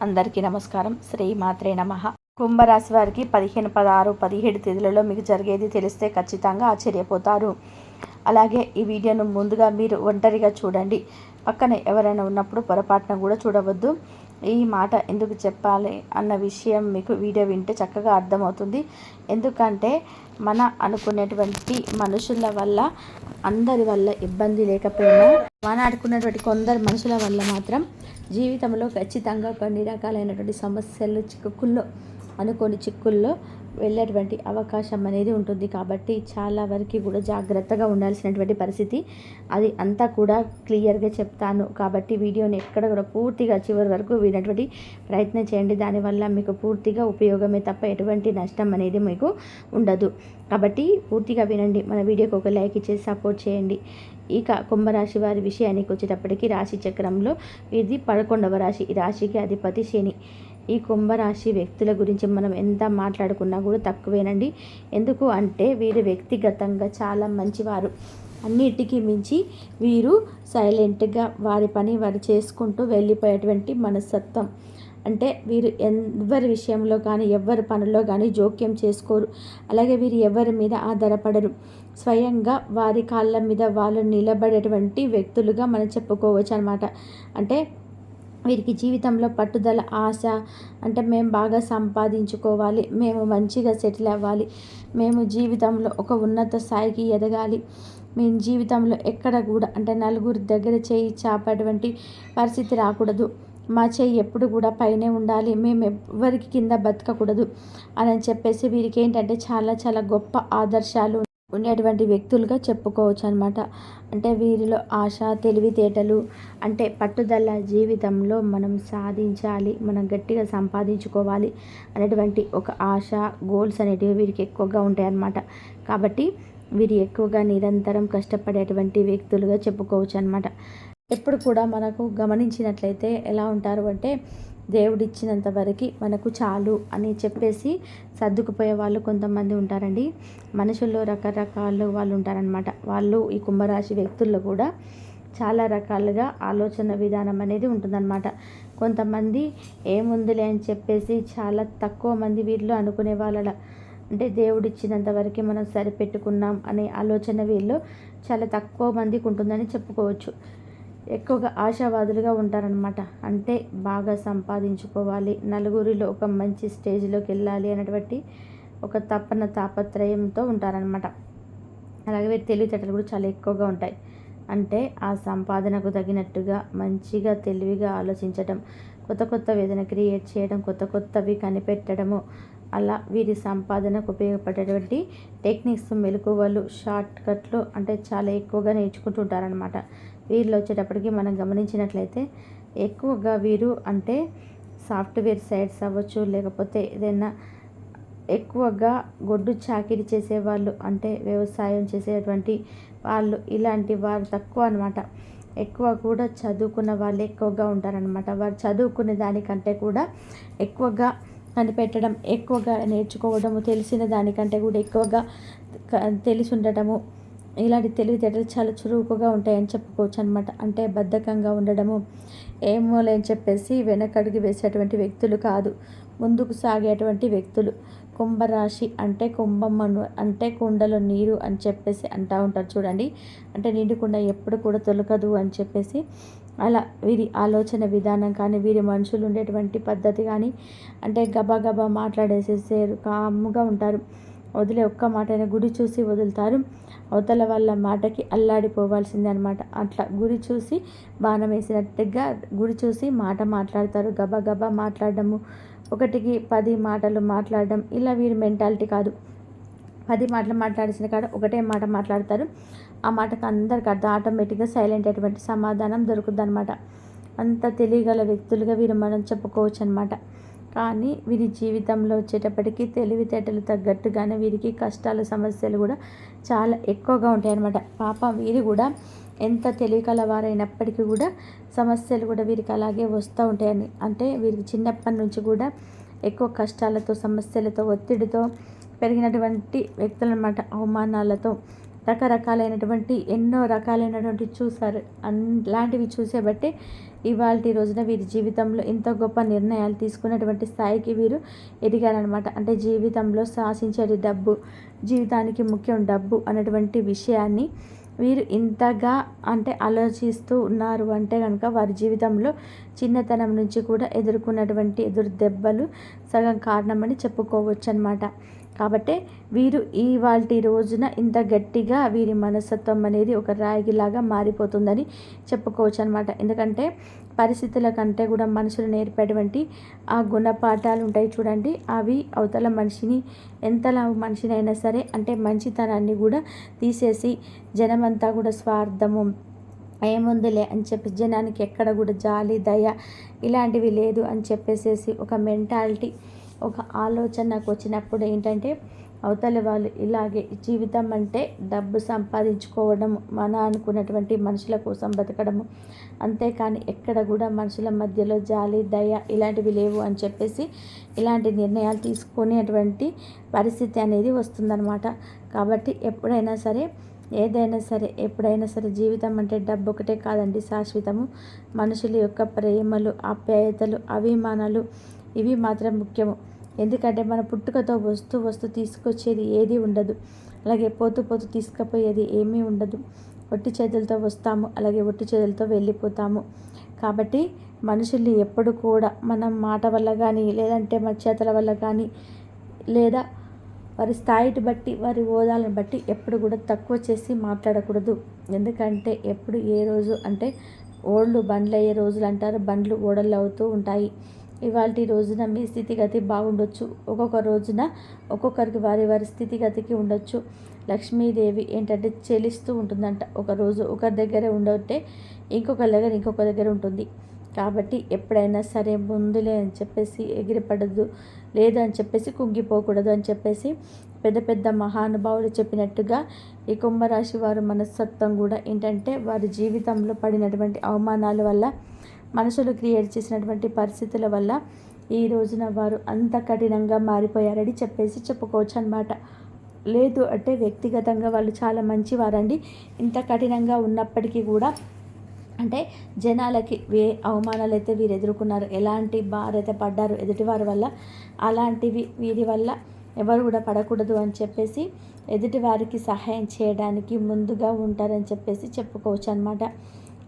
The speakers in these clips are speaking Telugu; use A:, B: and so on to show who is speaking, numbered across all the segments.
A: అందరికీ నమస్కారం. శ్రీమాత్రే నమః. కుంభరాశి వారికి 15, 16, 17 తేదీలలో మీకు జరిగేది తెలిస్తే ఖచ్చితంగా ఆశ్చర్యపోతారు. అలాగే ఈ వీడియోను ముందుగా మీరు ఒంటరిగా చూడండి. పక్కన ఎవరైనా ఉన్నప్పుడు పొరపాటున కూడా చూడవద్దు. ఈ మాట ఎందుకు చెప్పాలి అన్న విషయం మీకు వీడియో వింటే చక్కగా అర్థమవుతుంది. ఎందుకంటే మన అనుకునేటువంటి మనుషుల వల్ల, అందరి వల్ల ఇబ్బంది లేకపోయినా మన అనుకున్నటువంటి కొందరు మనుషుల వల్ల మాత్రం జీవితంలో ఖచ్చితంగా కొన్ని రకాలైనటువంటి సమస్యలు, అనుకోని చిక్కుల్లో వెళ్ళేటువంటి అవకాశం అనేది ఉంటుంది. కాబట్టి చాలా వరకు కూడా జాగ్రత్తగా ఉండాల్సినటువంటి పరిస్థితి. అది అంతా కూడా క్లియర్గా చెప్తాను. కాబట్టి వీడియోని ఎక్కడ కూడా పూర్తిగా చివరి వరకు వినేటువంటి ప్రయత్నం చేయండి. దానివల్ల మీకు పూర్తిగా ఉపయోగమే తప్ప ఎటువంటి నష్టం అనేది మీకు ఉండదు. కాబట్టి పూర్తిగా వినండి. మన వీడియోకి ఒక లైక్ ఇచ్చేసి సపోర్ట్ చేయండి. ఇక కుంభరాశి వారి విషయానికి వచ్చేటప్పటికి రాశి చక్రంలో ఇది 11వ రాశి. ఈ రాశికి అధిపతి శని. ఈ కుంభరాశి వ్యక్తుల గురించి మనం ఎంత మాట్లాడుకున్నా కూడా తక్కువేనండి. ఎందుకు అంటే వీరు వ్యక్తిగతంగా చాలా మంచివారు. అన్నిటికీ మించి వీరు సైలెంట్గా వారి పని వారు చేసుకుంటూ వెళ్ళిపోయేటువంటి మనస్తత్వం. అంటే వీరు ఎవరి విషయంలో కానీ ఎవరి పనుల్లో కానీ జోక్యం చేసుకోరు. అలాగే వీరు ఎవరి మీద ఆధారపడరు. స్వయంగా వారి కాళ్ళ మీద వాళ్ళు నిలబడేటువంటి వ్యక్తులుగా మనం చెప్పుకోవచ్చు అన్నమాట. అంటే వీరికి జీవితంలో పట్టుదల, ఆశ, అంటే మేము బాగా సంపాదించుకోవాలి, మేము మంచిగా సెటిల్ అవ్వాలి, మేము జీవితంలో ఒక ఉన్నత స్థాయికి ఎదగాలి, మేము జీవితంలో ఎక్కడ కూడా అంటే నలుగురి దగ్గర చేయి చాపేటువంటి పరిస్థితి రాకూడదు, మా చేయి ఎప్పుడు కూడా పైనే ఉండాలి, మేము ఎవరికి కింద బతకకూడదు అని చెప్పేసి వీరికి ఏంటంటే చాలా చాలా గొప్ప ఆదర్శాలు ఉండేటువంటి వ్యక్తులుగా చెప్పుకోవచ్చు అనమాట. అంటే వీరిలో ఆశ, తెలివితేటలు, అంటే పట్టుదల, జీవితంలో మనం సాధించాలి, మనం గట్టిగా సంపాదించుకోవాలి అనేటువంటి ఒక ఆశ, గోల్స్ అనేటివి వీరికి ఎక్కువగా ఉంటాయి అన్నమాట. కాబట్టి వీరు ఎక్కువగా నిరంతరం కష్టపడేటువంటి వ్యక్తులుగా చెప్పుకోవచ్చు అనమాట. ఎప్పుడు కూడా మనకు గమనించినట్లయితే ఎలా ఉంటారు అంటే దేవుడిచ్చినంత వరకు మనకు చాలు అని చెప్పేసి సర్దుకుపోయే వాళ్ళు కొంతమంది ఉంటారండి. మనుషుల్లో రకరకాలు వాళ్ళు ఉంటారనమాట. వాళ్ళు ఈ కుంభరాశి వ్యక్తుల్లో కూడా చాలా రకాలుగా ఆలోచన విధానం అనేది ఉంటుందన్నమాట. కొంతమంది ఏముందిలే అని చెప్పేసి చాలా తక్కువ మంది వీళ్ళు అనుకునే వాళ్ళ, అంటే దేవుడిచ్చినంత వరకు మనం సరిపెట్టుకున్నాం అనే ఆలోచన వీళ్ళు చాలా తక్కువ మందికి ఉంటుందని చెప్పుకోవచ్చు. ఎక్కువగా ఆశావాదులుగా ఉంటారనమాట. అంటే బాగా సంపాదించుకోవాలి, నలుగురిలో ఒక మంచి స్టేజ్లోకి వెళ్ళాలి అనేటువంటి ఒక తాపత్రయంతో ఉంటారనమాట. అలాగే వీరి తెలివితేటలు కూడా చాలా ఎక్కువగా ఉంటాయి. అంటే ఆ సంపాదనకు తగినట్టుగా మంచిగా తెలివిగా ఆలోచించడం, కొత్త కొత్త వేదన క్రియేట్ చేయడం, కొత్తవి కనిపెట్టడము, అలా వీరి సంపాదనకు ఉపయోగపడేటువంటి టెక్నిక్స్, మెలకువలు, షార్ట్ కట్లు అంటే చాలా ఎక్కువగా నేర్చుకుంటూ ఉంటారనమాట. వీరిలో వచ్చేటప్పటికి మనం గమనించినట్లయితే ఎక్కువగా వీరు అంటే సాఫ్ట్వేర్ సైడ్స్ అవ్వచ్చు, లేకపోతే ఏదైనా ఎక్కువగా గొడ్డు చాకిరీ చేసేవాళ్ళు, అంటే వ్యవసాయం చేసేటువంటి వాళ్ళు, ఇలాంటి వారు తక్కువ అనమాట. ఎక్కువ కూడా చదువుకున్న వాళ్ళు ఎక్కువగా ఉంటారనమాట. వారు చదువుకునే దానికంటే కూడా ఎక్కువగా కనిపెట్టడం, ఎక్కువగా నేర్చుకోవడము, తెలిసిన దానికంటే కూడా ఎక్కువగా తెలిసి ఉండటము, ఇలాంటి తెలివితేటలు చాలా చురుకుగా ఉంటాయని చెప్పుకోవచ్చు అనమాట. అంటే బద్ధకంగా ఉండడము, ఏమో లేని చెప్పేసి వెనకడుగు వేసేటువంటి వ్యక్తులు కాదు, ముందుకు సాగేటువంటి వ్యక్తులు. కుంభరాశి అంటే కుంభం అంటే కుండలో నీరు అని చెప్పేసి అంటూ ఉంటారు చూడండి. అంటే నిండుకుండ ఎప్పుడు కూడా తొలకదు అని చెప్పేసి. అలా వీరి ఆలోచన విధానం కానీ, వీరి మనుషులు ఉండేటువంటి పద్ధతి కానీ, అంటే గబా మాట్లాడేసేసారు, కాముగా ఉంటారు. వదిలే ఒక్క మాటైనా గురి చూసి వదులుతారు. అవతల వాళ్ళ మాటకి అల్లాడిపోవాల్సిందే అనమాట. అట్లా గురి చూసి బాణం వేసినట్టుగా గురి చూసి మాట మాట్లాడతారు. గబా మాట్లాడడము, 1కి 10 మాటలు మాట్లాడడం, ఇలా వీరి మెంటాలిటీ కాదు. 10 మాటలు మాట్లాడిసిన కాడ ఒకటే మాట మాట్లాడతారు. ఆ మాటకు అందరికి అర్థం, ఆటోమేటిక్గా సైలెంట్ అటువంటి సమాధానం దొరుకుద్ది అనమాట. అంత తెలియగల వ్యక్తులుగా వీరు మనం చెప్పుకోవచ్చు అనమాట. కానీ వీరి జీవితంలో వచ్చేటప్పటికి తెలివితేటలు తగ్గట్టుగానే వీరికి కష్టాలు, సమస్యలు కూడా చాలా ఎక్కువగా ఉంటాయన్నమాట. పాపం వీరు కూడా ఎంత తెలివికల వారైనప్పటికీ కూడా సమస్యలు కూడా వీరికి అలాగే వస్తూ ఉంటాయని. అంటే వీరికి చిన్నప్పటి నుంచి కూడా ఎక్కువ కష్టాలతో, సమస్యలతో, ఒత్తిడితో పెరిగినటువంటి వ్యక్తులు అన్నమాట. అవమానాలతో రకరకాలైనటువంటి ఎన్నో రకాలైనటువంటి చూసారు. అలాంటివి చూసే బట్టే ఇవాల్టి రోజున వీరి జీవితంలో ఇంత గొప్ప నిర్ణయాలు తీసుకున్నటువంటి స్థాయికి వీరు ఎదిగారనమాట. అంటే జీవితంలో శాసించేది డబ్బు, జీవితానికి ముఖ్యం డబ్బు అనేటువంటి విషయాన్ని వీరు ఇంతగా అంటే ఆలోచిస్తూ ఉన్నారు అంటే కనుక వారి జీవితంలో చిన్నతనం నుంచి కూడా ఎదుర్కొన్నటువంటి ఎదురు దెబ్బలు సగం కారణమని చెప్పుకోవచ్చు అనమాట. కాబట్టి వీరు ఇవాల్టి రోజున ఇంత గట్టిగా వీరి మనస్తత్వం అనేది ఒక రాగిలాగా మారిపోతుందని చెప్పుకోవచ్చు అనమాట. ఎందుకంటే పరిస్థితుల కంటే కూడా మనుషులు నేర్పేటువంటి ఆ గుణపాఠాలు ఉంటాయి చూడండి, అవి అవతల మనిషిని ఎంతలా మనిషినైనా సరే అంటే మంచితనాన్ని కూడా తీసేసి జనమంతా కూడా స్వార్థము ఏముందిలే అని చెప్పి జనానికి ఎక్కడ కూడా జాలి దయ ఇలాంటివి లేదు అని చెప్పేసేసి ఒక మెంటాలిటీ ఒక ఆలోచన నాకు వచ్చినప్పుడు ఏంటంటే అవతల వాళ్ళు ఇలాగే జీవితం అంటే డబ్బు సంపాదించుకోవడం మన అనుకున్నటువంటి మనుషుల కోసం బతకడము, అంతేకాని ఎక్కడ కూడా మనుషుల మధ్యలో జాలి దయ ఇలాంటివి లేవు అని చెప్పేసి ఇలాంటి నిర్ణయాలు తీసుకునేటువంటి పరిస్థితి అనేది వస్తుందన్నమాట. కాబట్టి ఎప్పుడైనా సరే ఎప్పుడైనా సరే జీవితం అంటే డబ్బు ఒకటే కాదండి శాశ్వతము. మనుషుల యొక్క ప్రేమలు ఆప్యాయతలు అభిమానాలు ఇవి మాత్రం ముఖ్యము. ఎందుకంటే మన పుట్టుకతో వస్తూ తీసుకొచ్చేది ఏది ఉండదు, అలాగే పోతూ తీసుకుపోయేది ఏమీ ఉండదు. ఒట్టి చేతులతో వస్తాము, అలాగే ఒట్టి చేతులతో వెళ్ళిపోతాము. కాబట్టి మనుషుల్ని ఎప్పుడు కూడా మనం మాట వల్ల కానీ లేదంటే మన చేతుల వల్ల కానీ లేదా వారి స్థాయిని బట్టి వారి హోదాలను బట్టి ఎప్పుడు కూడా తక్కువ చేసి మాట్లాడకూడదు. ఎందుకంటే ఎప్పుడు ఏ రోజు అంటే ఓళ్ళు బండ్లు అయ్యే రోజులు అంటారు, బండ్లు ఓడలు అవుతూ ఉంటాయి. ఇవాల్టి రోజున మీ స్థితిగతి బాగుండొచ్చు, ఒక్కొక్క రోజున ఒక్కొక్కరికి వారి స్థితిగతికి ఉండొచ్చు. లక్ష్మీదేవి ఏంటంటే చెలిస్తూ ఉంటుందంట. ఒకరోజు ఒకరి దగ్గర ఉండొట్టే ఇంకొక దగ్గర ఉంటుంది. కాబట్టి ఎప్పుడైనా సరే ముందులే అని చెప్పేసి ఎగిరిపడద్దు, లేదు అని చెప్పేసి కుంగిపోకూడదు అని చెప్పేసి పెద్ద మహానుభావులు చెప్పినట్టుగా ఈ కుంభరాశి వారి మనస్తత్వం కూడా ఏంటంటే వారి జీవితంలో పడినటువంటి అవమానాల వల్ల మనుషులు క్రియేట్ చేసినటువంటి పరిస్థితుల వల్ల ఈ రోజున వారు అంత కఠినంగా మారిపోయారని చెప్పేసి చెప్పుకోవచ్చు అనమాట. లేదు అంటే వ్యక్తిగతంగా వాళ్ళు చాలా మంచివారండి. ఇంత కఠినంగా ఉన్నప్పటికీ కూడా అంటే జనాలకి అవమానాలు అయితే వీరు ఎదుర్కొన్నారు, ఎలాంటి బారైతే పడ్డారు ఎదుటివారి వల్ల, అలాంటివి వీరి వల్ల ఎవరు కూడా పడకూడదు అని చెప్పేసి ఎదుటివారికి సహాయం చేయడానికి ముందుగా ఉంటారని చెప్పేసి చెప్పుకోవచ్చు అనమాట.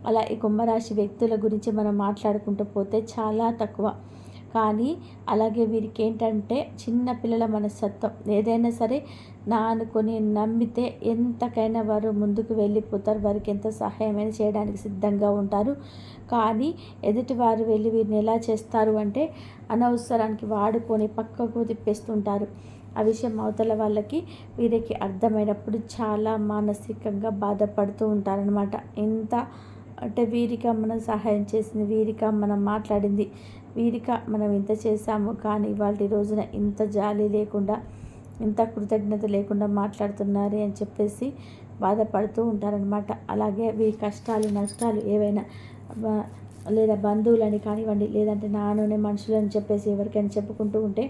A: అలా ఈ కుంభరాశి వ్యక్తుల గురించి మనం మాట్లాడుకుంటూ పోతే చాలా తక్కువ. కానీ అలాగే వీరికి ఏంటంటే చిన్న పిల్లల మనస్తత్వం, ఏదైనా సరే నా అనుకొని నమ్మితే ఎంతకైనా వారు ముందుకు వెళ్ళిపోతారు, వారికి ఎంత సహాయమైనా చేయడానికి సిద్ధంగా ఉంటారు. కానీ ఎదుటివారు వెళ్ళి వీరిని ఎలా చేస్తారు అంటే అనవసరానికి వాడుకొని పక్కకు తిప్పేస్తుంటారు. ఆ విషయం అవతల వాళ్ళకి వీరికి అర్థమైనప్పుడు చాలా మానసికంగా బాధపడుతూ ఉంటారనమాట. ఎంత అంటే వీరిక మనం సహాయం చేసింది, వీరిక మనం మాట్లాడింది, వీరిక మనం ఇంత చేశాము, కానీ వాళ్ళ రోజున ఇంత జాలి లేకుండా ఇంత కృతజ్ఞత లేకుండా మాట్లాడుతున్నారే అని చెప్పేసి బాధపడుతూ ఉంటారనమాట. అలాగే వీరి కష్టాలు నష్టాలు ఏవైనా లేదా బంధువులని కానివ్వండి, లేదంటే నానునే మనుషులని చెప్పేసి ఎవరికైనా చెప్పుకుంటూ ఉంటే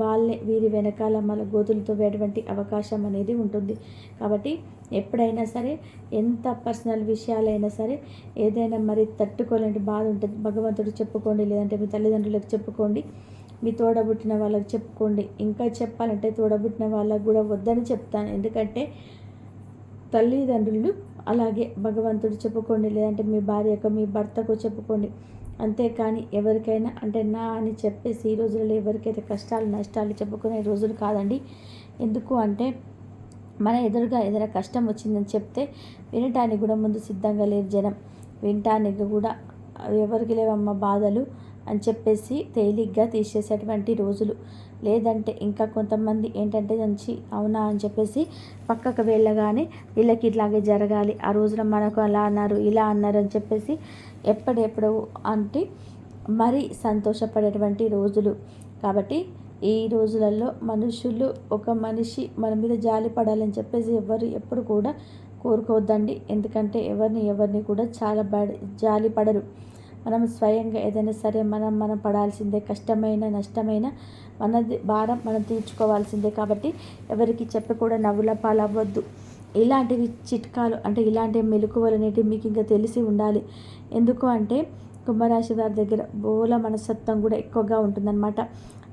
A: వాళ్ళే వీరి వెనకాల మళ్ళీ గోతులు తవ్వేటువంటి అవకాశం అనేది ఉంటుంది. కాబట్టి ఎప్పుడైనా సరే ఎంత పర్సనల్ విషయాలైనా సరే ఏదైనా మరి తట్టుకోలేని బాధ ఉంటుంది, భగవంతుడు చెప్పుకోండి, లేదంటే మీ తల్లిదండ్రులకు చెప్పుకోండి, మీ తోడబుట్టిన వాళ్ళకి చెప్పుకోండి. ఇంకా చెప్పాలంటే తోడబుట్టిన వాళ్ళకు కూడా వద్దని చెప్తాను. ఎందుకంటే తల్లిదండ్రులు అలాగే భగవంతుడు చెప్పుకోండి, లేదంటే మీ భార్యకు మీ భర్తకు చెప్పుకోండి. అంతేకాని ఎవరికైనా అంటే నా అని చెప్పేసి ఈ రోజులలో ఎవరికైతే కష్టాలు నష్టాలు చెప్పుకునే రోజులు కాదండి. ఎందుకు అంటే మన ఎదురుగా ఏదైనా కష్టం వచ్చిందని చెప్తే వినటానికి కూడా ముందు సిద్ధంగా లేరు జనం. వినటానికి కూడా ఎవరికి లేవమ్మ బాధలు అని చెప్పేసి తేలిగ్గా తీసేసేటువంటి రోజులు. లేదంటే ఇంకా కొంతమంది ఏంటంటే మంచి అవునా అని చెప్పేసి పక్కకు వెళ్ళగానే వీళ్ళకి ఇట్లాగే జరగాలి, ఆ రోజున మనకు అలా అన్నారు ఇలా అన్నారు అని చెప్పేసి ఎప్పుడెప్పుడు అంటే మరీ సంతోషపడేటువంటి రోజులు. కాబట్టి ఈ రోజులలో మనుషులు ఒక మనిషి మన మీద జాలి పడాలని చెప్పేసి ఎవరు ఎప్పుడు కూడా కోరుకోవద్దండి. ఎందుకంటే ఎవరిని కూడా చాలా జాలి పడరు. మనం స్వయంగా ఏదైనా సరే మనం పడాల్సిందే, కష్టమైన నష్టమైన మనది భారం మనం తీర్చుకోవాల్సిందే. కాబట్టి ఎవరికి చెప్పి కూడా నవ్వుల పాలవ్వద్దు. ఇలాంటివి చిట్కాలు అంటే ఇలాంటి మెలకువలు అనేటివి మీకు ఇంకా తెలిసి ఉండాలి. ఎందుకు అంటే కుంభరాశి వారి దగ్గర బోల మనస్తత్వం కూడా ఎక్కువగా ఉంటుందన్నమాట.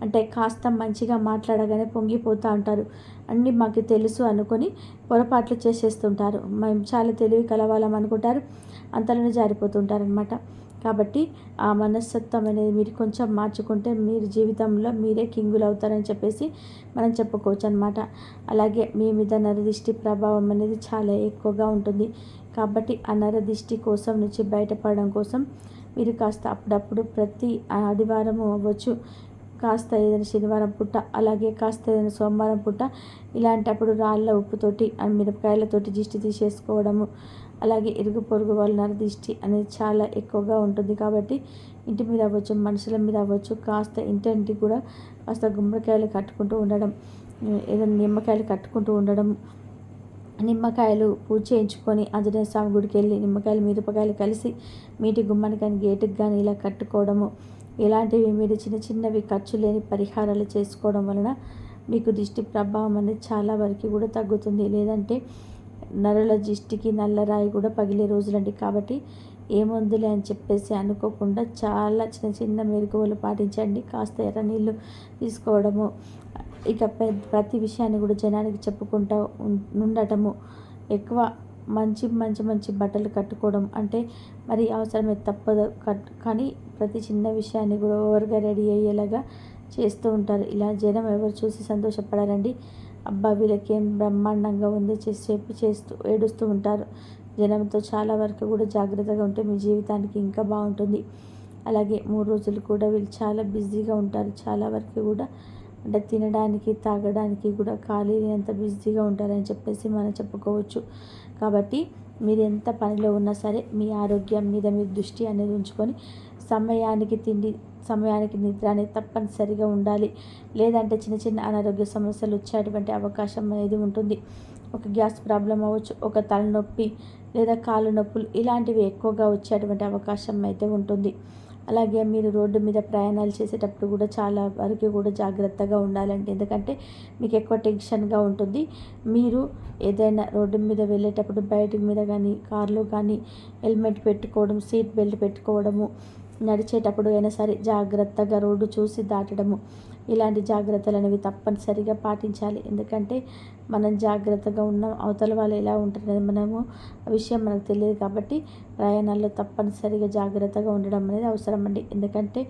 A: అంటే కాస్త మంచిగా మాట్లాడగానే పొంగిపోతూ ఉంటారు. అన్నీ మాకు తెలుసు అనుకొని పొరపాట్లు చేసేస్తుంటారు. మేము చాలా తెలివి కలవాళ్ళం అనుకుంటారు, అంతలోనే జారిపోతుంటారనమాట. కాబట్టి ఆ మనస్తత్వం అనేది మీరు కొంచెం మార్చుకుంటే మీరు జీవితంలో మీరే కింగులు అవుతారని చెప్పేసి మనం చెప్పుకోవచ్చు అనమాట. అలాగే మీ మీద నరదిష్టి ప్రభావం అనేది చాలా ఎక్కువగా ఉంటుంది. కాబట్టి ఆ నరదిష్టి కోసం నుంచి బయటపడడం కోసం మీరు కాస్త అప్పుడప్పుడు ప్రతి ఆదివారము అవ్వచ్చు, కాస్త ఏదైనా శనివారం పూట, అలాగే కాస్త ఏదైనా సోమవారం పూట ఇలాంటప్పుడు రాళ్ళ ఉప్పుతోటి మిరపకాయలతోటి దిష్టి తీసేసుకోవడము, అలాగే ఇరుగు పొరుగు వాళ్ళ నరదిష్టి అనేది చాలా ఎక్కువగా ఉంటుంది. కాబట్టి ఇంటి మీద అవ్వచ్చు, మనుషుల మీద అవ్వచ్చు, కాస్త ఇంటింటికి కూడా కాస్త గుమ్మడికాయలు కట్టుకుంటూ ఉండడం, ఏదైనా నిమ్మకాయలు కట్టుకుంటూ ఉండడం, నిమ్మకాయలు పూజ చేయించుకొని ఆంజనేయ స్వామి గుడికి వెళ్ళి నిమ్మకాయలు మిరపకాయలు కలిసి మీటి గుమ్మానికి కానీ గేటుకి కానీ ఇలా కట్టుకోవడము, ఇలాంటివి మీరు చిన్న చిన్నవి ఖర్చు లేని పరిహారాలు చేసుకోవడం వలన మీకు దిష్టి ప్రభావం అనేది చాలా వరకు కూడా తగ్గుతుంది. లేదంటే నరుల దిష్టికి నల్లరాయి కూడా పగిలే రోజులండి. కాబట్టి ఏముందులే అని చెప్పేసి అనుకోకుండా చాలా చిన్న చిన్న మెలకువలు పాటించండి. కాస్త ఎర్ర నీళ్ళు తీసుకోవడము, ఇక ప్రతి విషయాన్ని కూడా జనానికి చెప్పుకుంటూ ఉండటము, ఎక్కువ మంచి మంచి మంచి బట్టలు కట్టుకోవడం, అంటే మరి అవసరమే తప్పదు కానీ ప్రతి చిన్న విషయాన్ని కూడా ఓవర్గా రెడీ అయ్యేలాగా చేస్తూ ఉంటారు. ఇలా జనం ఎవరు చూసి సంతోషపడారండి. అబ్బా వీళ్ళకేం బ్రహ్మాండంగా ఉంది చేస్తూ ఏడుస్తూ ఉంటారు. జనంతో చాలా వరకు కూడా జాగ్రత్తగా ఉంటే మీ జీవితానికి ఇంకా బాగుంటుంది. అలాగే 3 రోజులు కూడా వీళ్ళు చాలా బిజీగా ఉంటారు. చాలా వరకు కూడా అంటే తినడానికి తాగడానికి కూడా ఖాళీ లేనంత బిజీగా ఉంటారని చెప్పేసి మనం చెప్పుకోవచ్చు. కాబట్టి మీరు ఎంత పనిలో ఉన్నా సరే మీ ఆరోగ్యం మీద మీరు దృష్టి అనేది ఉంచుకొని సమయానికి తిండి, సమయానికి నిద్ర అనేది తప్పనిసరిగా ఉండాలి. లేదంటే చిన్న చిన్న అనారోగ్య సమస్యలు వచ్చేటువంటి అవకాశం అనేది ఉంటుంది. ఒక గ్యాస్ ప్రాబ్లం అవ్వచ్చు, ఒక తలనొప్పి లేదా కాళ్ళు నొప్పులు ఇలాంటివి ఎక్కువగా వచ్చేటువంటి అవకాశం అయితే ఉంటుంది. అలాగే మీరు రోడ్డు మీద ప్రయాణాలు చేసేటప్పుడు కూడా చాలా వరకు కూడా జాగ్రత్తగా ఉండాలండి. ఎందుకంటే మీకు ఎక్కువ టెన్షన్గా ఉంటుంది. మీరు ఏదైనా రోడ్డు మీద వెళ్ళేటప్పుడు బయట మీద కానీ కార్లో కానీ హెల్మెట్ పెట్టుకోవడం, సీట్ బెల్ట్ పెట్టుకోవడము, నడిచేటప్పుడు అయినా సరే జాగ్రత్తగా రోడ్డు చూసి దాటడము, ఇలాంటి జాగ్రత్తలు అనేవి తప్పనిసరిగా పాటించాలి. ఎందుకంటే మనం జాగ్రత్తగా ఉన్నాం, అవతల వాళ్ళు ఎలా ఉంటున్నది మనము ఆ విషయం మనకు తెలియదు. కాబట్టి ప్రయాణాల్లో తప్పనిసరిగా జాగ్రత్తగా ఉండడం అనేది అవసరం అండి. ఎందుకంటే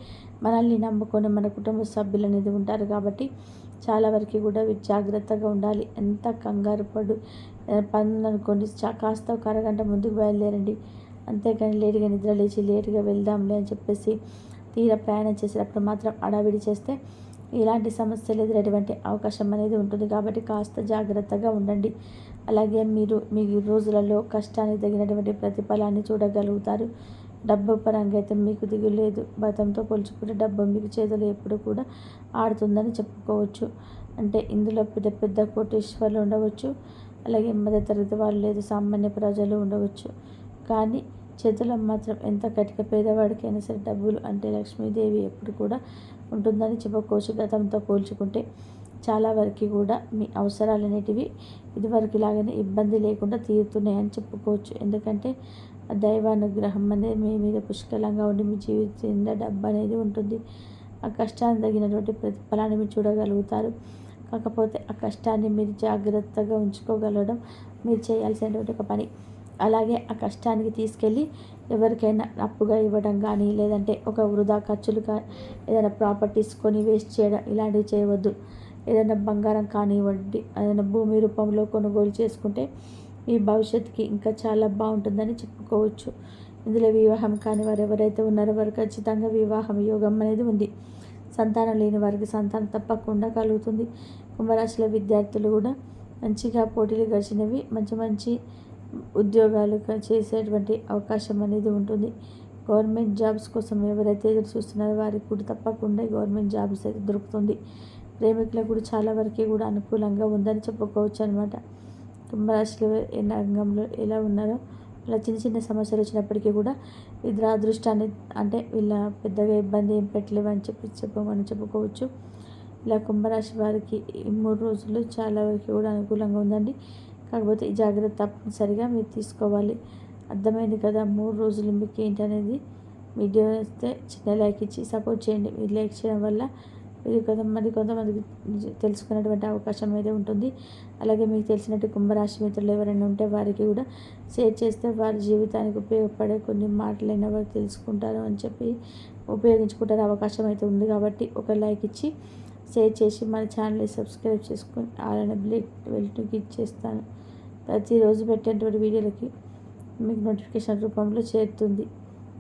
A: మనల్ని నమ్ముకొని మన కుటుంబ సభ్యులు అనేది ఉంటారు. కాబట్టి చాలా వరకు కూడా జాగ్రత్తగా ఉండాలి. ఎంత కంగారు పడు పనులు అనుకోండి, కాస్త ఒక అరగంట ముందుకు బయలుదేరండి. అంతేకాని లేటుగా నిద్ర లేచి లేటుగా వెళ్దాంలే అని చెప్పేసి తీరా ప్రయాణం చేసేటప్పుడు మాత్రం హడావిడి చేస్తే ఇలాంటి సమస్యలు ఎదురయ్యేటువంటి అవకాశం అనేది ఉంటుంది. కాబట్టి కాస్త జాగ్రత్తగా ఉండండి. అలాగే మీరు మీ రోజులలో కష్టానికి తగినటువంటి ప్రతిఫలాన్ని చూడగలుగుతారు. డబ్బు పరంగా అయితే మీకు దిగులు లేదు. గతంతో పోల్చుకుంటే డబ్బు మీకు చేతులు ఎప్పుడు కూడా ఆడుతుందని చెప్పుకోవచ్చు. అంటే ఇందులో పెద్ద పెద్ద కోటీశ్వర్లు ఉండవచ్చు, అలాగే మధ్యతరగతి వాళ్ళు లేదు సామాన్య ప్రజలు ఉండవచ్చు. కానీ చేతుల్లో మాత్రం ఎంత కటిక పేదవాడికైనా సరే డబ్బులు అంటే లక్ష్మీదేవి ఎప్పుడు కూడా ఉంటుందని చెప్పుకోవచ్చు. గతంతో పోల్చుకుంటే చాలా వరకు కూడా మీ అవసరాలు అనేటివి ఇదివరకు లాగానే ఇబ్బంది లేకుండా తీరుతున్నాయని చెప్పుకోవచ్చు. ఎందుకంటే దైవానుగ్రహం అనేది మీ మీద పుష్కలంగా ఉండి మీ జీవితంలో డబ్బు అనేది ఉంటుంది. ఆ కష్టానికి తగినటువంటి ప్రతిఫలాన్ని మీరు చూడగలుగుతారు. కాకపోతే ఆ కష్టాన్ని మీరు జాగ్రత్తగా ఉంచుకోగలగడం మీరు చేయాల్సినటువంటి ఒక పని. అలాగే ఆ కష్టానికి తీసుకెళ్ళి ఎవరికైనా అప్పుగా ఇవ్వడం కానీ, లేదంటే ఒక వృధా ఖర్చులుగా ఏదైనా ప్రాపర్టీస్ కొని వేస్ట్ చేయడం ఇలాంటివి చేయవద్దు. ఏదైనా బంగారం కానివ్వండి, ఏదైనా భూమి రూపంలో కొనుగోలు చేసుకుంటే మీ భవిష్యత్తుకి ఇంకా చాలా బాగుంటుందని చెప్పుకోవచ్చు. ఇందులో వివాహం కాని వారు ఎవరైతే ఉన్నారో వారు ఖచ్చితంగా వివాహం యోగం అనేది ఉంది. సంతానం లేని వారికి సంతానం తప్పకుండా కలుగుతుంది. కుంభరాశిలో విద్యార్థులు కూడా మంచిగా పోటీలు గడిచినవి మంచి మంచి ఉద్యోగాలు చేసేటువంటి అవకాశం అనేది ఉంటుంది. గవర్నమెంట్ జాబ్స్ కోసం ఎవరైతే ఎదురు చూస్తున్నారో వారికి కూడా తప్పకుండా గవర్నమెంట్ జాబ్స్ అయితే దొరుకుతుంది. ప్రేమికులకు కూడా చాలా వరకు కూడా అనుకూలంగా ఉందని చెప్పుకోవచ్చు అనమాట. కుంభరాశిలో రంగంలో ఎలా ఉన్నారో ఇలా చిన్న చిన్న సమస్యలు వచ్చినప్పటికీ కూడా ఇది అదృష్టాన్ని అంటే వీళ్ళ పెద్దగా ఇబ్బంది ఏం పెట్టలేవని చెప్పమని చెప్పుకోవచ్చు. ఇలా కుంభరాశి వారికి ఈ 3 రోజులు చాలా వరకు కూడా అనుకూలంగా ఉందండి. కాకపోతే ఈ జాగ్రత్త తప్పనిసరిగా మీరు తీసుకోవాలి. అర్థమైంది కదా? 3 రోజులు మీకు ఏంటనేది. వీడియో వస్తే చిన్న లైక్ ఇచ్చి సపోర్ట్ చేయండి. మీరు లైక్ చేయడం వల్ల మీరు కొంతమందికి తెలుసుకునేటువంటి అవకాశం అయితే ఉంటుంది. అలాగే మీకు తెలిసినట్టు కుంభరాశి మిత్రులు ఎవరైనా ఉంటే వారికి కూడా షేర్ చేస్తే వారి జీవితానికి ఉపయోగపడే కొన్ని మాటలైనా వారు తెలుసుకుంటారు అని చెప్పి ఉపయోగించుకుంటారు అవకాశం అయితే ఉంది. కాబట్టి ఒక లైక్ ఇచ్చి షేర్ చేసి మన ఛానల్ని సబ్స్క్రైబ్ చేసుకొని అలానే బెల్ట్ని క్లిక్ చేస్తాను. ప్రతిరోజు పెట్టేటువంటి వీడియోలకి మీకు నోటిఫికేషన్ రూపంలో చేరుతుంది.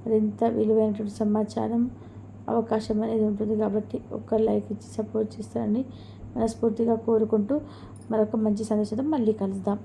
A: మరింత విలువైనటువంటి సమాచారం అవకాశం అనేది ఉంటుంది. కాబట్టి ఒక్క లైక్ ఇచ్చి సపోర్ట్ చేస్తారని మనస్ఫూర్తిగా కోరుకుంటూ మరొక మంచి సందేశంతో మళ్ళీ కలుద్దాం.